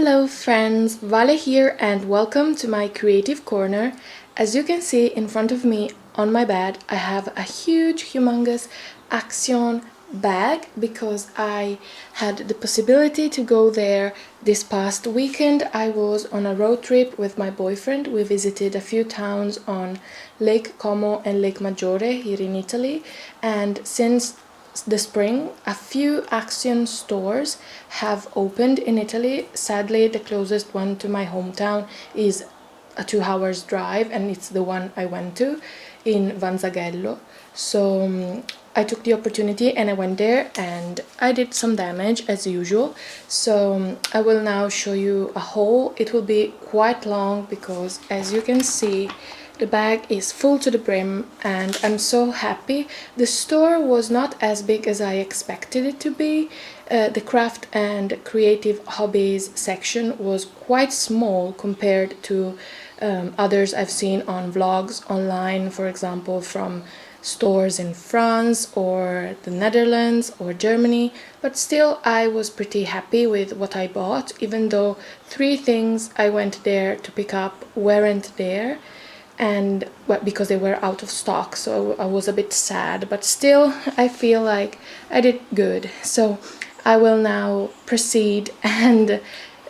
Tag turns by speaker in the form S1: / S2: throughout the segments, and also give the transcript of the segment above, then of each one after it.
S1: Hello friends, Vale here and welcome to my creative corner. As you can see in front of me on my bed, I have a huge, humongous Action bag because I had the possibility to go there this past weekend. I was on a road trip with my boyfriend. We visited a few towns on Lake Como and Lake Maggiore here in Italy, and since the spring, a few Action stores have opened in Italy. Sadly, the closest one to my hometown is a 2 hours drive, and it's the one I went to in Vanzaghello. So I took the opportunity and I went there and I did some damage as usual. So I will now show you a haul. It will be quite long because, as you can see, the bag is full to the brim and I'm so happy. The store was not as big as I expected it to be. The craft and creative hobbies section was quite small compared to others I've seen on vlogs online, for example, from stores in France or the Netherlands or Germany, but still I was pretty happy with what I bought, even though 3 things I went there to pick up weren't there, and well, because they were out of stock, so I was a bit sad, but still I feel like I did good. So I will now proceed and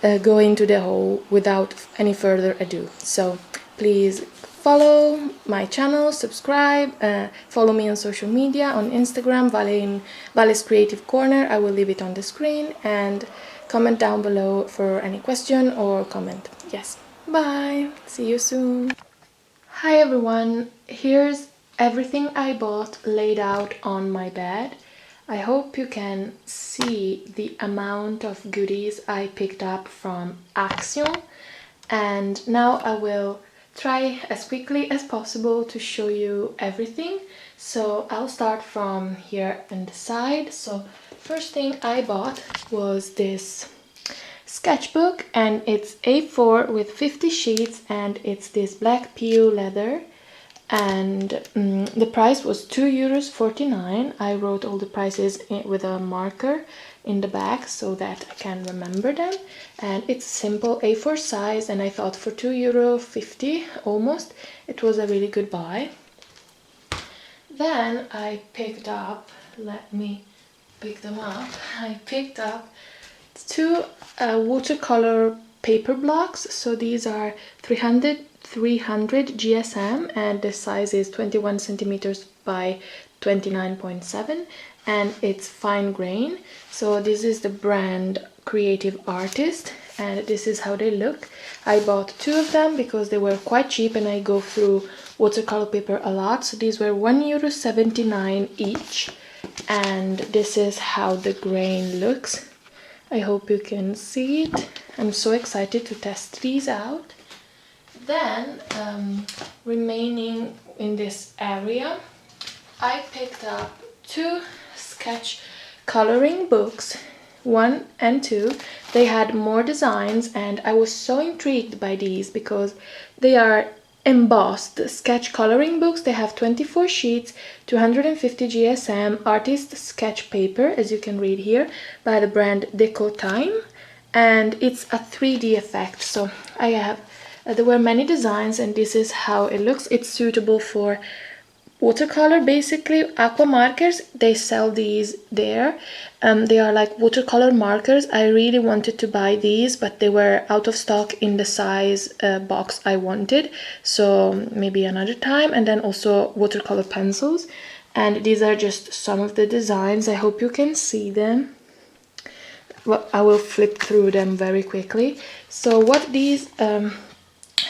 S1: go into the haul without any further ado. So please follow my channel, subscribe, follow me on social media, on Instagram, Vale's Creative Corner. I will leave it on the screen, and comment down below for any question or comment. Yes, bye, see you soon. Hi everyone, here's everything I bought laid out on my bed. I hope you can see the amount of goodies I picked up from Action, and now I will try as quickly as possible to show you everything. So I'll start from here on the side. So first thing I bought was this sketchbook, and it's A4 with 50 sheets, and it's this black PU leather, and the price was €2.49. I wrote all the prices with a marker in the back so that I can remember them, and it's simple A4 size, and I thought for €2.50 almost it was a really good buy. Then I picked up, let me pick them up, I picked up 2 watercolor paper blocks. So these are 300 GSM, and the size is 21 centimeters by 29.7, and it's fine grain. So this is the brand Creative Artist, and this is how they look. I bought 2 of them because they were quite cheap and I go through watercolor paper a lot. So these were €1.79 each, and this is how the grain looks. I hope you can see it. I'm so excited to test these out. Then, remaining in this area, I picked up 2 sketch coloring books, 1 and 2. They had more designs, and I was so intrigued by these because they are embossed sketch coloring books. They have 24 sheets, 250 GSM, artist sketch paper, as you can read here, by the brand Deco Time, and it's a 3D effect. So I have there were many designs, and this is how it looks. It's suitable for watercolor, basically. Aqua markers, they sell these there. They are like watercolor markers. I really wanted to buy these, but they were out of stock in the size box I wanted, so maybe another time. And then also watercolor pencils, and these are just some of the designs. I hope you can see them. Well, I will flip through them very quickly. So what these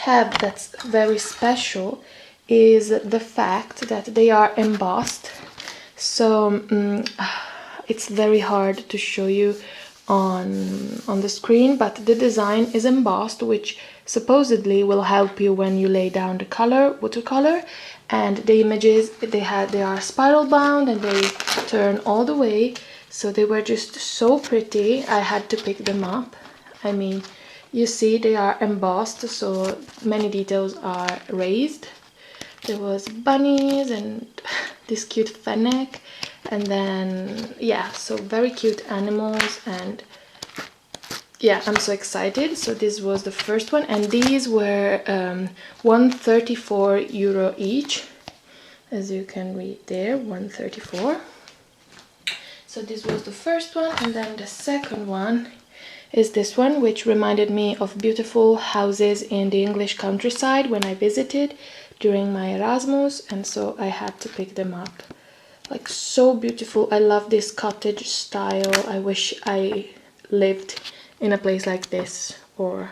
S1: have that's very special is the fact that they are embossed. So it's very hard to show you on the screen, but the design is embossed, which supposedly will help you when you lay down the watercolor. And the images, they are spiral bound and they turn all the way, so they were just so pretty. I had to pick them up. I mean, you see, they are embossed, so many details are raised. There was bunnies and this cute fennec, and then yeah, so very cute animals, and yeah, I'm so excited. So this was the first one, and these were 134 euro each, as you can read there, 134. So this was the first one, and then the second one is this one, which reminded me of beautiful houses in the English countryside when I visited during my Erasmus, and so I had to pick them up. Like, so beautiful. I love this cottage style. I wish I lived in a place like this, or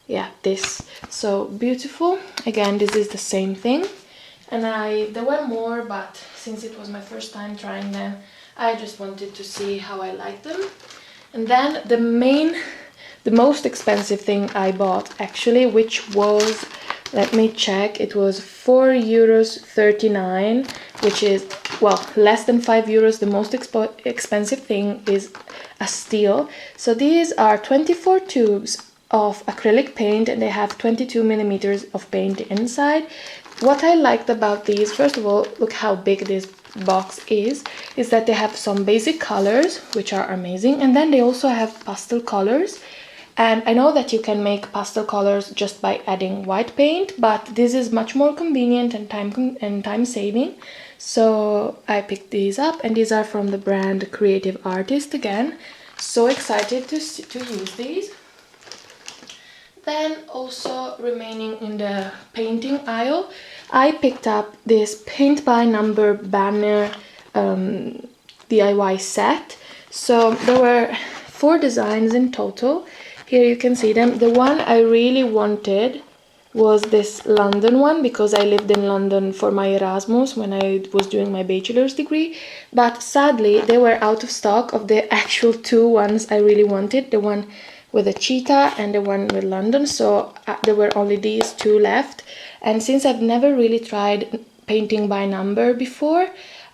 S1: yeah, this. So beautiful. Again, this is the same thing, and there were more, but since it was my first time trying them, I just wanted to see how I like them. And then the most expensive thing I bought actually, which was, let me check, it was 4 euros 39, which is, well, less than 5 euros. The most expensive thing is a steel. So these are 24 tubes of acrylic paint, and they have 22 millimeters of paint inside. What I liked about these, first of all, look how big this box is that they have some basic colors, which are amazing, and then they also have pastel colors. And I know that you can make pastel colors just by adding white paint, but this is much more convenient and time saving. So I picked these up, and these are from the brand Creative Artist again. So excited to use these. Then also remaining in the painting aisle, I picked up this paint by number banner DIY set. So there were 4 designs in total. Here you can see them. The one I really wanted was this London one, because I lived in London for my Erasmus when I was doing my bachelor's degree, but sadly they were out of stock of the actual 2 ones I really wanted, the one with a cheetah and the one with London. So there were only these 2 left, and since I've never really tried painting by number before,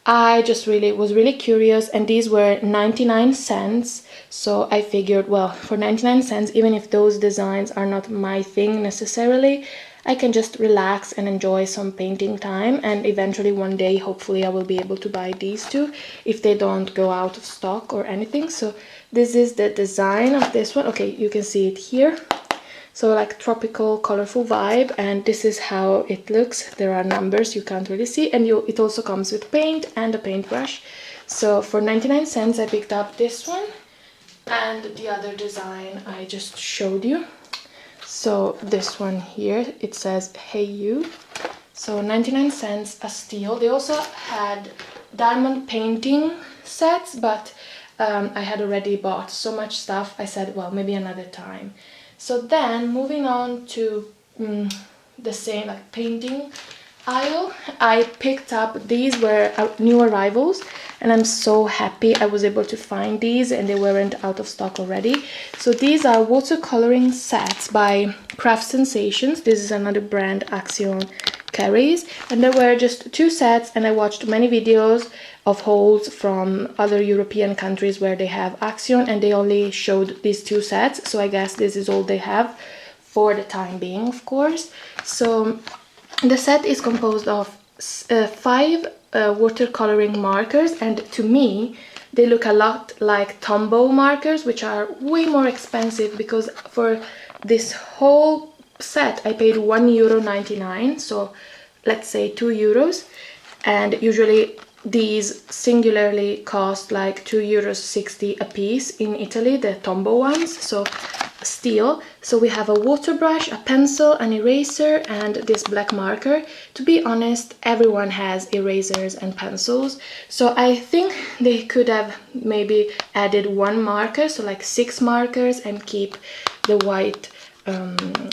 S1: I just was really curious, and these were 99 cents. So I figured, well, for 99 cents, even if those designs are not my thing necessarily, I can just relax and enjoy some painting time, and eventually one day, hopefully, I will be able to buy these 2 if they don't go out of stock or anything. So this is the design of this one. Okay, you can see it here. So like tropical, colorful vibe, and this is how it looks. There are numbers you can't really see, and it also comes with paint and a paintbrush. So for 99 cents I picked up this one and the other design I just showed you. So this one here, it says "Hey You." So 99 cents a steel. They also had diamond painting sets, but I had already bought so much stuff, I said, well, maybe another time. So then, moving on to the same like painting aisle, I picked up, these were new arrivals, and I'm so happy I was able to find these and they weren't out of stock already. So these are watercoloring sets by Craft Sensations. This is another brand Action carries, and there were just 2 sets, and I watched many videos of hauls from other European countries where they have Action, and they only showed these 2 sets, so I guess this is all they have for the time being, of course. So the set is composed of 5 watercoloring markers, and to me they look a lot like Tombow markers, which are way more expensive, because for this whole set I paid €1.99, so let's say 2 euros, and usually these singularly cost like €2.60 a piece in Italy, the Tombow ones, so steel. So we have a water brush, a pencil, an eraser, and this black marker. To be honest, everyone has erasers and pencils, so I think they could have maybe added 1 marker, so like 6 markers, and keep the white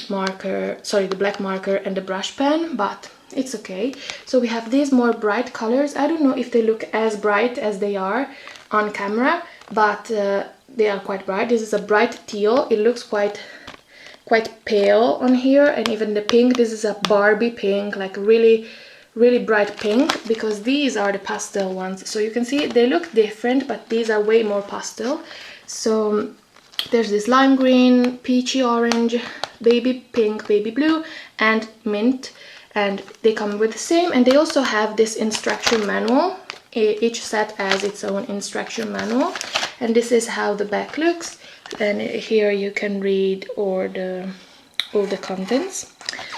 S1: marker, sorry, the black marker and the brush pen, but it's okay. So we have these more bright colors. I don't know if they look as bright as they are on camera, but they are quite bright. This is a bright teal. It looks quite pale on here, and even the pink, this is a Barbie pink, like really bright pink, because these are the pastel ones. So you can see they look different, but these are way more pastel. So there's this lime green, peachy orange, baby pink, baby blue, and mint, and they come with the same. And they also have this instruction manual. Each set has its own instruction manual, and this is how the back looks. and here you can read all the contents.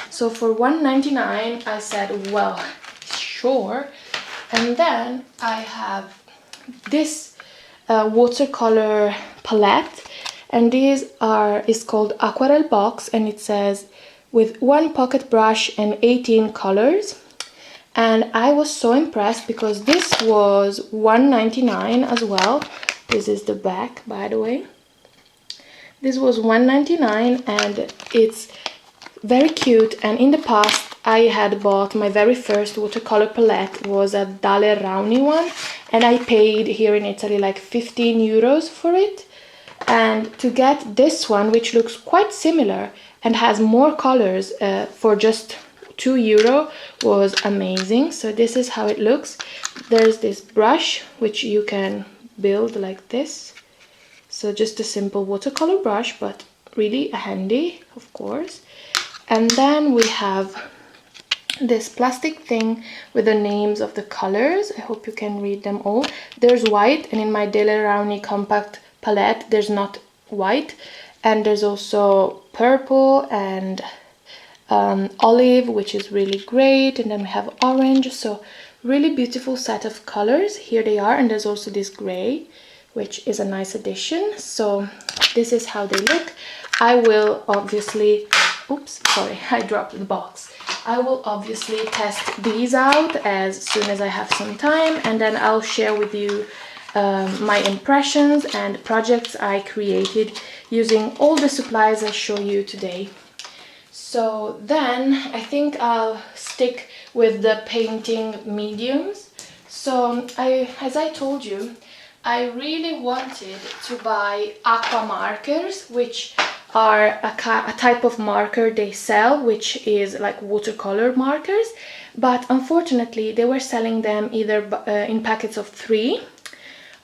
S1: So for $1.99 I said, well, sure. And then I have this watercolor palette, and these is called Aquarelle Box, and it says with 1 pocket brush and 18 colors. And I was so impressed because this was $1.99 as well. This is the back, by the way. This was $1.99 and it's very cute. And in the past I had bought my very first watercolor palette, was a Daler Rauni one, and I paid here in Italy like 15 euros for it. And to get this one, which looks quite similar and has more colors, for just €2 was amazing. So this is how it looks. There's this brush which you can build like this. So just a simple watercolor brush, but really handy, of course. And then we have this plastic thing with the names of the colors. I hope you can read them all. There's white, and in my Daler Rauni compact palette there's not white. And there's also purple and olive, which is really great. And then we have orange. So really beautiful set of colors. Here they are. And there's also this gray, which is a nice addition. So this is how they look. I will obviously, oops, sorry, I dropped the box. I will obviously test these out as soon as I have some time, and then I'll share with you my impressions and projects I created using all the supplies I show you today. So then I think I'll stick with the painting mediums. So as I told you, I really wanted to buy aqua markers, which are a type of marker they sell, which is like watercolor markers. But unfortunately, they were selling them either in packets of 3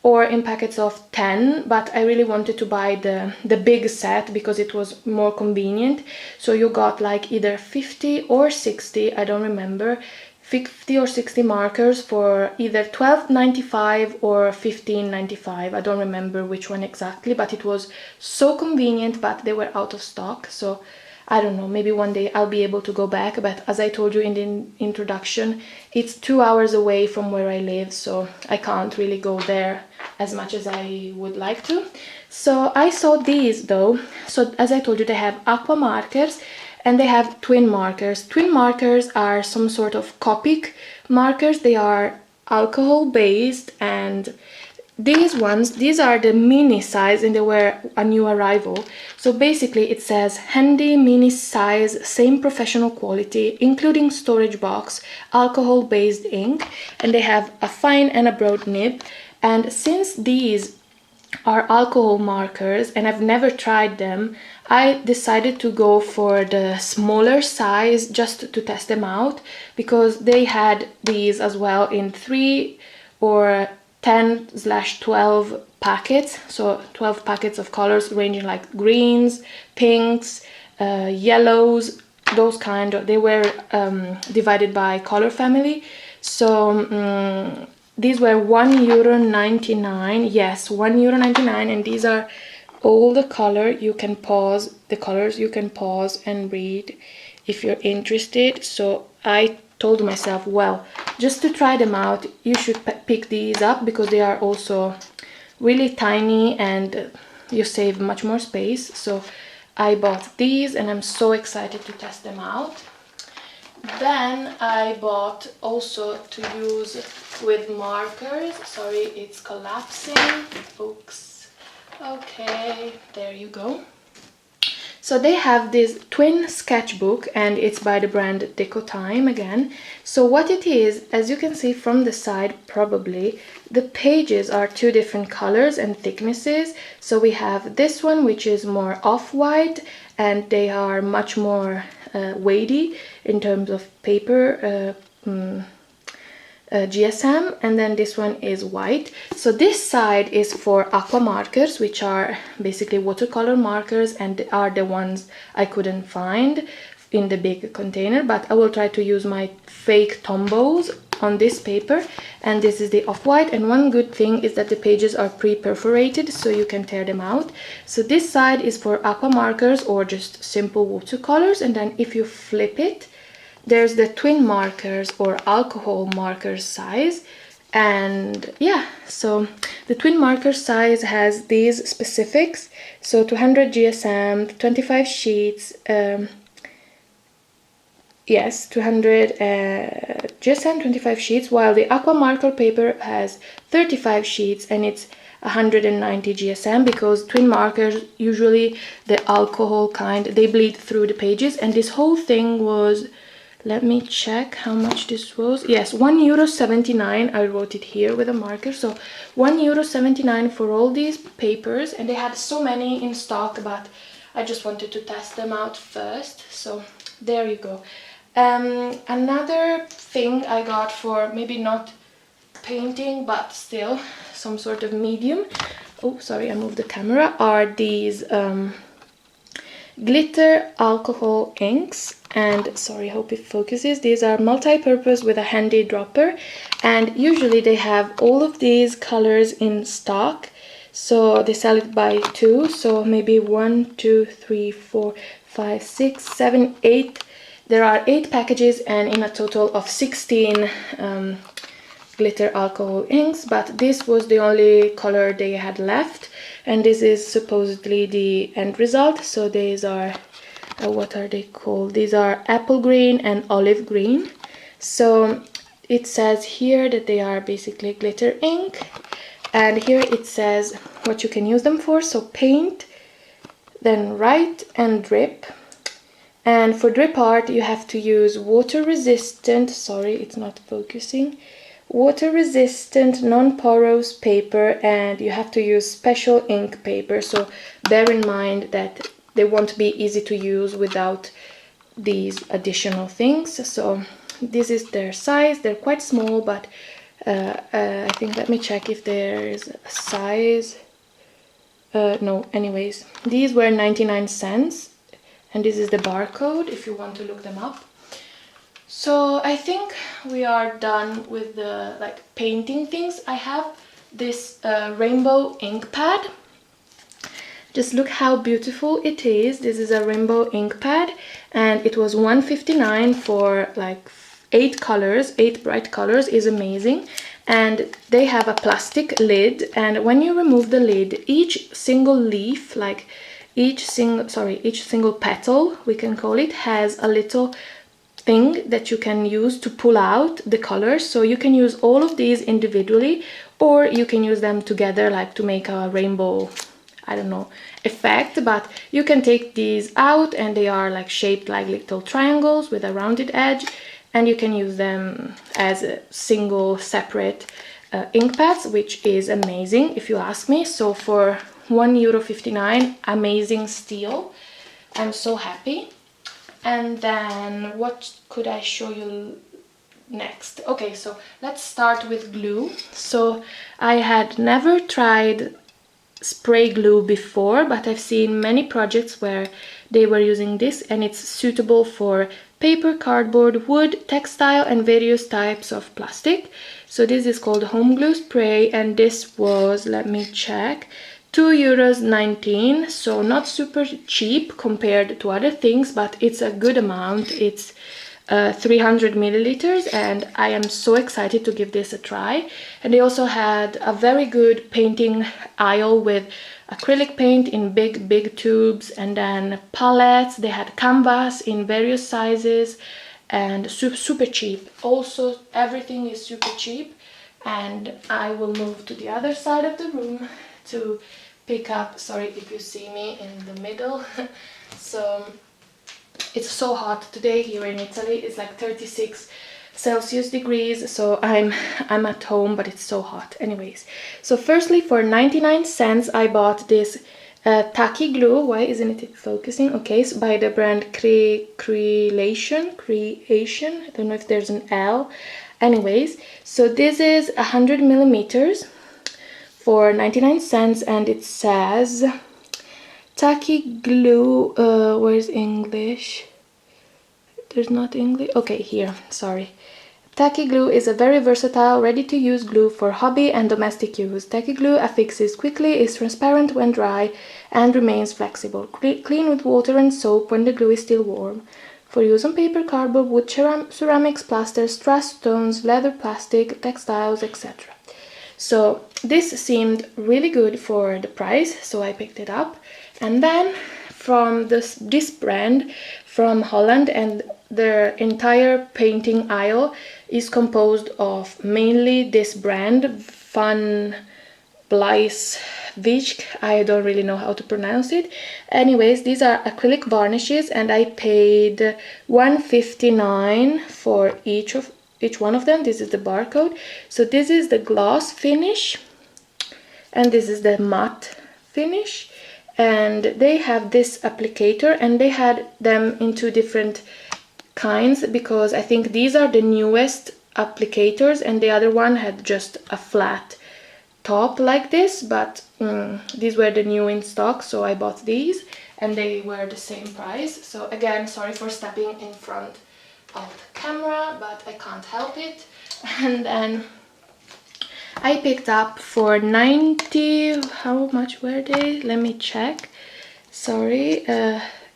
S1: or in packets of 10, but I really wanted to buy the big set because it was more convenient. So you got like either 50 or 60, I don't remember, 50 or 60 markers for either $12.95 or $15.95. I don't remember which one exactly, but it was so convenient, but they were out of stock. So I don't know, maybe one day I'll be able to go back, but as I told you in the introduction, it's 2 hours away from where I live, so I can't really go there as much as I would like to. So I saw these though. So as I told you, they have aqua markers and they have twin markers. Twin markers are some sort of Copic markers. They are alcohol based, and these are the mini size, and they were a new arrival. So basically it says handy mini size, same professional quality, including storage box, alcohol based ink, and they have a fine and a broad nib. And since these are alcohol markers and I've never tried them, I decided to go for the smaller size just to test them out, because they had these as well in 3 or 10/12 packets, so 12 packets of colors ranging like greens, pinks, yellows, those kind of, they were divided by color family. So these were €1.99, yes, €1.99, and these are all the colors. You can pause and read if you're interested. So I told myself, well, just to try them out, you should pick these up because they are also really tiny and you save much more space. So I bought these and I'm so excited to test them out. Then I bought also to use with markers. Sorry, it's collapsing. Oops. Okay, there you go. So they have this twin sketchbook, and it's by the brand Deco Time again. So what it is, as you can see from the side, probably, the pages are 2 different colors and thicknesses. So we have this one, which is more off-white, and they are much more weighty in terms of paper, GSM, and then this one is white. So this side is for aqua markers, which are basically watercolor markers, and are the ones I couldn't find in the big container, but I will try to use my fake Tombows on this paper, and this is the off-white. And one good thing is that the pages are pre-perforated, so you can tear them out. So this side is for aqua markers or just simple watercolors, and then if you flip it, there's the twin markers or alcohol markers size. And yeah, so the twin marker size has these specifics, so 200 GSM, 25 sheets, yes, 200 GSM, 25 sheets, while the aqua marker paper has 35 sheets and it's 190 GSM, because twin markers, usually the alcohol kind, they bleed through the pages. And this whole thing was, let me check how much this was. Yes, €1.79. I wrote it here with a marker. So €1.79 for all these papers, and they had so many in stock, but I just wanted to test them out first. So there you go. Another thing I got for maybe not painting, but still some sort of medium. Oh, sorry, I moved the camera. Are these glitter alcohol inks, and sorry, hope it focuses. These are multi-purpose with a handy dropper, and usually they have all of these colors in stock, so they sell it by 2, so maybe 1, 2, 3, 4, 5, 6, 7, 8. There are 8 packages, and in a total of 16 glitter alcohol inks, but this was the only color they had left, and this is supposedly the end result. So these are what are they called? These are apple green and olive green. So it says here that they are basically glitter ink, and here it says what you can use them for. So paint, then write and drip. And for drip art you have to use water resistant, sorry it's not focusing, water resistant non-porous paper, and you have to use special ink paper. So bear in mind that they won't be easy to use without these additional things. So this is their size. They're quite small, but I think, let me check if there is a size. No, anyways, these were 99 cents, and this is the barcode if you want to look them up. So I think we are done with the painting things. I have this rainbow ink pad. Just look how beautiful it is. This is a rainbow ink pad, and it was $1.59 for 8 colors, 8 bright colors. Is amazing. And they have a plastic lid, and when you remove the lid, each single leaf, each single petal, we can call it, has a little thing that you can use to pull out the colors. So you can use all of these individually, or you can use them together to make a rainbow, I don't know, effect. But you can take these out, and they are shaped like little triangles with a rounded edge, and you can use them as a single separate ink pads, which is amazing if you ask me. So for €1.59, amazing steal. I'm so happy. And then what could I show you next? Okay, so let's start with glue. So I had never tried spray glue before, but I've seen many projects where they were using this, and it's suitable for paper, cardboard, wood, textile, and various types of plastic. So this is called home glue spray, and this was, let me check, €2.19, so not super cheap compared to other things, but it's a good amount. It's 300 milliliters, and I am so excited to give this a try. And they also had a very good painting aisle with acrylic paint in big tubes, and then palettes. They had canvas in various sizes, and super cheap. Also, everything is super cheap. And I will move to the other side of the room to pick up, sorry if you see me in the middle. So it's so hot today here in Italy. It's 36 Celsius degrees, so I'm at home, but it's so hot. Anyways, so firstly, for 99 cents I bought this tacky glue. Why isn't it focusing? Okay, so by the brand Creation. I don't know if there's an L. Anyways, so this is 100 millimeters for 99 cents, and it says tacky glue. Where's English? There's not English. Okay, here, sorry. Tacky glue is a very versatile, ready-to-use glue for hobby and domestic use. Tacky glue affixes quickly, is transparent when dry, and remains flexible. Clean with water and soap when the glue is still warm. For use on paper, cardboard, wood, ceramics, plasters, strass, stones, leather, plastic, textiles, etc. So this seemed really good for the price, so I picked it up. And then from this brand from Holland, and their entire painting aisle is composed of mainly this brand, Van Bleiswijk. I don't really know how to pronounce it. Anyways, these are acrylic varnishes, and I paid $1.59 for each one of them. This is the barcode. So this is the gloss finish, and this is the matte finish. And they have this applicator, and they had them in two different kinds, because I think these are the newest applicators, and the other one had just a flat top like this, but these were the new in stock, so I bought these, and they were the same price. So again, sorry for stepping in front of the camera, but I can't help it. And then I picked up for 90, how much were they? Let me check. Sorry,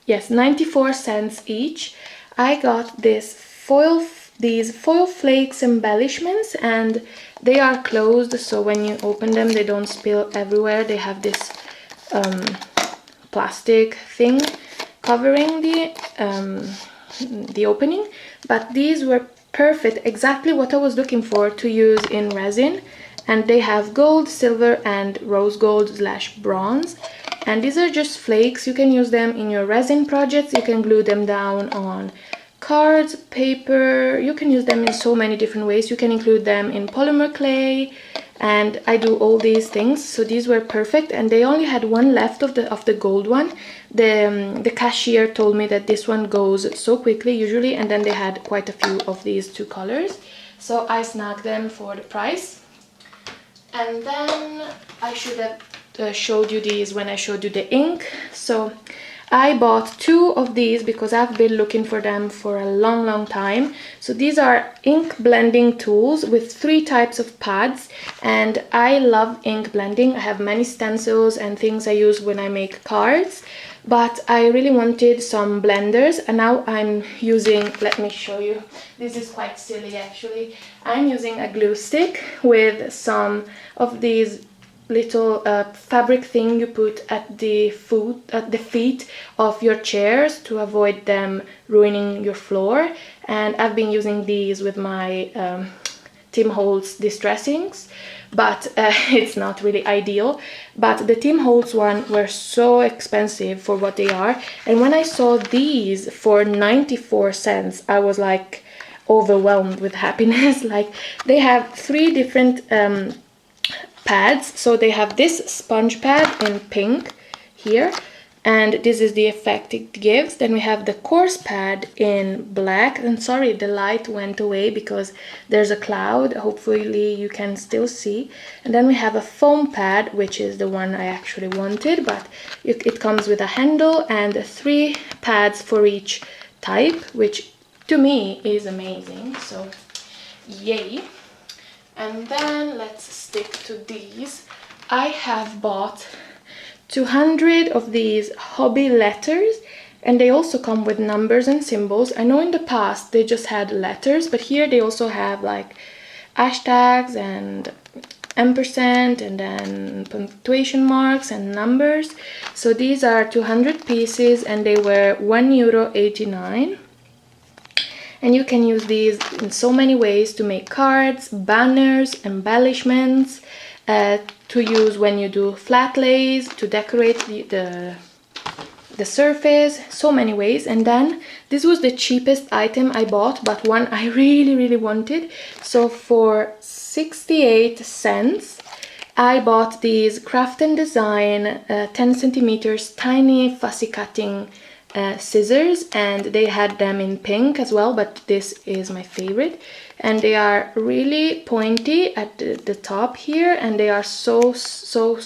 S1: yes, 94 cents each. I got these foil flakes embellishments, and they are closed, so when you open them they don't spill everywhere. They have this plastic thing covering the opening, but these were perfect, exactly what I was looking for to use in resin. And they have gold, silver, and rose gold / bronze. And these are just flakes. You can use them in your resin projects. You can glue them down on cards, paper. You can use them in so many different ways. You can include them in polymer clay, and I do all these things. So these were perfect, and they only had one left of the gold one. The cashier told me that this one goes so quickly usually, and then they had quite a few of these two colors, so I snagged them for the price. And then I should have showed you these when I showed you the ink. So I bought two of these because I've been looking for them for a long time. So these are ink blending tools with 3 types of pads, and I love ink blending. I have many stencils and things I use when I make cards, but I really wanted some blenders, and now I'm using, let me show you, this is quite silly actually. I'm using a glue stick with some of these little fabric thing you put at the feet of your chairs to avoid them ruining your floor, and I've been using these with my Tim Holtz distress inks, but it's not really ideal. But the Tim Holtz one were so expensive for what they are, and when I saw these for 94 cents I was like overwhelmed with happiness. Like, they have 3 different pads. So they have this sponge pad in pink here, and this is the effect it gives. Then we have the coarse pad in black, and sorry, the light went away because there's a cloud, hopefully you can still see. And then we have a foam pad, which is the one I actually wanted, but it comes with a handle and 3 pads for each type, which to me is amazing, so yay. And then let's stick to these. I have bought 200 of these hobby letters, and they also come with numbers and symbols. I know in the past they just had letters, but here they also have like hashtags and ampersand and then punctuation marks and numbers. So these are 200 pieces, and they were €1.89. And you can use these in so many ways to make cards, banners, embellishments, to use when you do flat lays, to decorate the surface, so many ways. And then this was the cheapest item I bought, but one I really wanted. So for 68 cents I bought these Craft and Design 10 centimeters tiny fussy cutting scissors, and they had them in pink as well, but this is my favorite. And they are really pointy at the top here, and they are so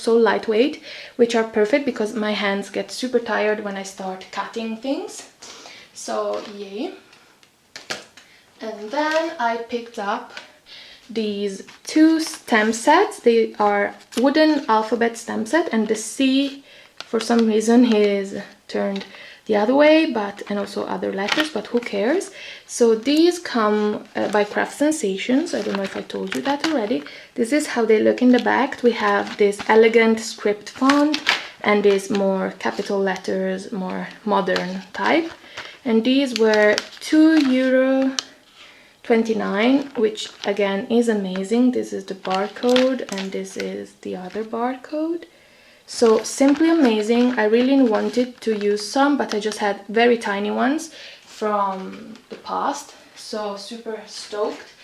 S1: lightweight, which are perfect because my hands get super tired when I start cutting things. So yay. And then I picked up these two stamp sets. They are wooden alphabet stamp set, and the C for some reason is turned the other way, and also other letters, but who cares. So these come by Craft Sensations. I don't know if I told you that already. This is how they look in the back. We have this elegant script font and these more capital letters, more modern type. And these were €2.29, which again is amazing. This is the barcode and this is the other barcode. So simply amazing. I really wanted to use some, but I just had very tiny ones from the past. So super stoked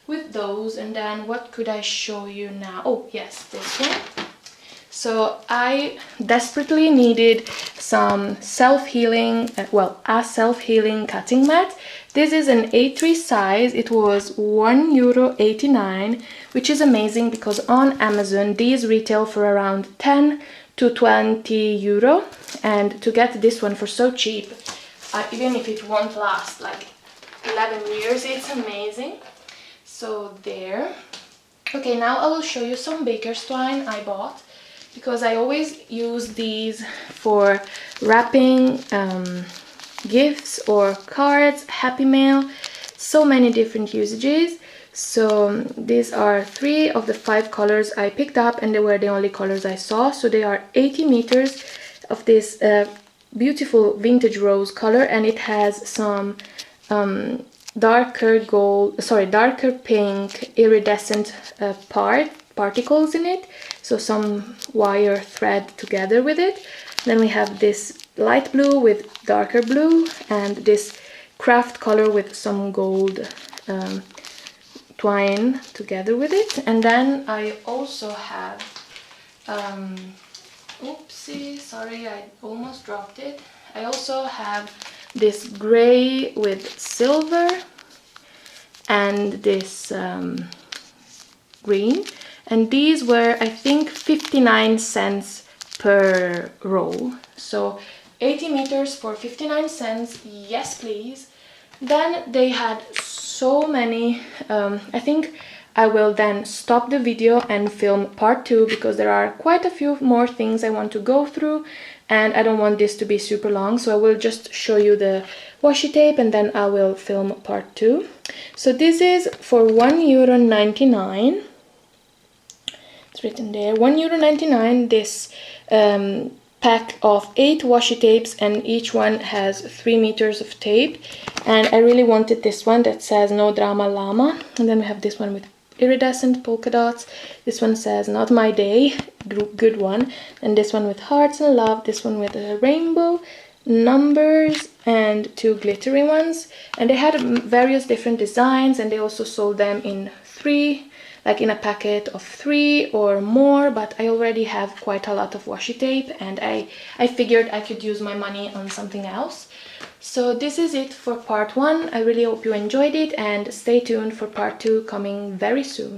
S1: with those. And then what could I show you now? Oh yes, this one. So I desperately needed some self-healing, a self-healing cutting mat. This is an A3 size. It was €1.89, which is amazing because on Amazon these retail for around 10 to 20 euro, and to get this one for so cheap, even if it won't last like 11 years, it's amazing. So there. Okay, now I will show you some baker's twine I bought, because I always use these for wrapping gifts or cards, happy mail, so many different usages. So these are 3 of the 5 colors I picked up, and they were the only colors I saw. So they are 80 meters of this beautiful vintage rose color, and it has some darker pink iridescent particles in it, so some wire thread together with it. Then we have this light blue with darker blue, and this craft color with some gold twine together with it. And then I also have oopsie, sorry, I almost dropped it. I also have this gray with silver and this green, and these were, I think, 59 cents per roll. So 80 meters for 59 cents, yes please. Then they had so many, I think I will then stop the video and film part 2, because there are quite a few more things I want to go through, and I don't want this to be super long, so I will just show you the washi tape and then I will film part 2. So this is for €1.99. It's written there, €1.99, this pack of 8 washi tapes, and each one has 3 meters of tape. And I really wanted this one that says no drama llama. And then we have this one with iridescent polka dots. This one says not my day, good one. And this one with hearts and love. This one with a rainbow, numbers, and 2 glittery ones. And they had various different designs, and they also sold them in 3, like in a packet of 3 or more, but I already have quite a lot of washi tape, and I figured I could use my money on something else. So this is it for part 1. I really hope you enjoyed it, and stay tuned for part 2 coming very soon.